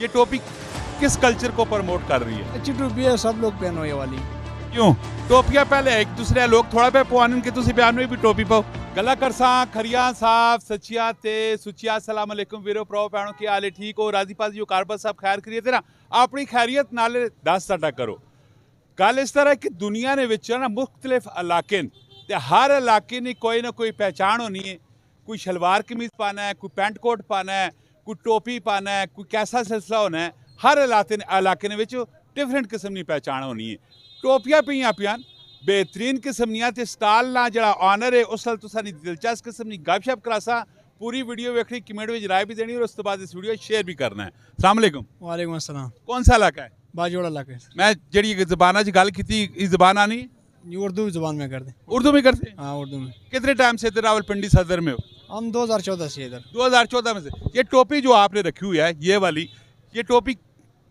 ये टोपी किस कल्चर को प्रमोट कर रही है? अच्छी टोपी है, सब लोग पहनो ये वाली। क्यों टोपियां पहले एक दूसरे लोग थोड़ा पे पवानन के तुसी बयान में भी टोपी पाओ गला करसा खरिया साफ सचिया ते सुचिया अस्सलाम वालेकुम वीरो प्रो पैणो की हाल है ठीक हो राजी पाजी जो कारबर साहब खैर करिए तेरा अपनी खैरियत नाले दस साडा करो। गल इस तरह कि दुनिया ने विच ना मुख्तलिफ इलाके ते हर इलाके ने कोई ना कोई पहचान होनी है। कोई शलवार कमीज पाना है, कोई पैंट कोट पाना है, कोई टोपी पाना है, कोई कैसा सिलसिला होना है। हर इलाके ने विच डिफरेंट किस्म की पहचान होनी है। टोपियां पईयां पियान बेहतरीन किस्म दियां ते स्टाल ना जड़ा ऑनर है उस तुसा नी दिलचस्प किस्म की गपशप करासा। पूरी वीडियो वेखनी, कमेंट में राय भी देनी और उस तो बाद इस वीडियो शेयर भी करना है। अस्सलाम वालेकुम। वालेकुम अस्सलाम। कौन सा इलाका है? बाजोड़ा इलाके। मैं जड़ी जबाना च गल की इस जबान आनी ये उर्दू ज़बान में कर दे। उर्दू में करते? हाँ उर्दू में। कितने टाइम से इधर रावलपिंडी सदर में हो? हम 2014 से इधर। 2014 में से। ये टोपी जो आपने रखी हुई है ये वाली, ये टोपी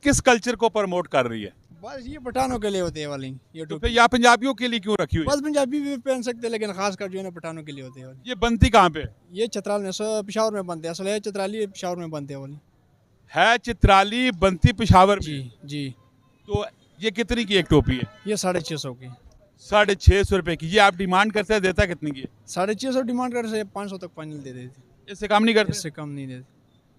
किस कल्चर को प्रमोट कर रही है? बस ये पठानों के लिए होती है वाली ये तो टोपी। फिर या पंजाबियों के लिए क्यों रखी हुई है? बस पंजाबी भी पहन सकते हैं लेकिन खास कर जो है ना पठानों के लिए होती है वाली। ये बनती कहाँ पे? ये चतराल में पेशावर में बनते हैं। असल है चतराली, पेशावर में बनते हैं वाली। है चित्राली, बनती पेशावर में। जी जी। तो ये कितनी की एक टोपी है? ये 650 की। 650 रुपए की। ये आप डिमांड करते हैं, देता कितनी की है? 650 डिमांड कर से 500 तक फाइनल दे देते। इससे कम नहीं करते? इससे कम नहीं देते।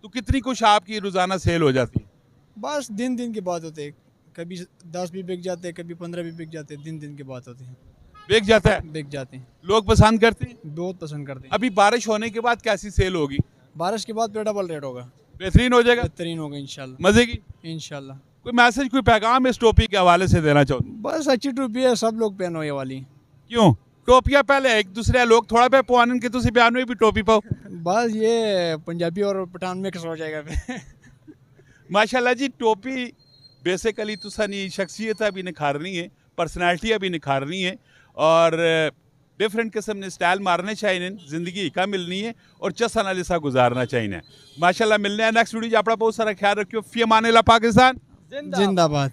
तो कितनी कुछ आपकी रोजाना सेल हो जाती है? बस दिन दिन की बात होती है। कभी 10 भी बिक जाते हैं, कभी 15 भी बिक जाते हैं। दिन दिन की बात होती है। बिक जाता है? बिक जाते हैं। लोग पसंद करते हैं? बहुत पसंद करते हैं। अभी बारिश होने के बाद कैसी सेल होगी? बारिश के बाद फिर डबल रेट होगा। बेहतरीन हो जाएगा? बेहतरीन होगा इंशाल्लाह। मजे की? इंशाल्लाह। कोई मैसेज, कोई पैगाम इस टोपी के हवाले से देना चाहो? बस अच्छी टोपी है, सब लोग पहनो ये वाली। क्यों टोपियां पहले एक दूसरे लोग थोड़ा पे पवानन के तुसी बयान में भी टोपी पाओ बस ये पंजाबी और पठान मिक्स हो जाएगा फिर। माशाल्लाह जी। टोपी बेसिकली तुसानी शख्सियत भी निखारनी है, पर्सनैलिटी भी निखारनी है और डिफरेंट किस्म ने स्टाइल मारने चाहिए, जिंदगी का मिलनी है और चसा नाल सा गुजारना चाहिए। माशाल्लाह मिलने हैं नेक्स्ट वीडियो। अपना बहुत सारा ख्याल रखियो। फी अमान अल्लाह। पाकिस्तान जिंदाबाद।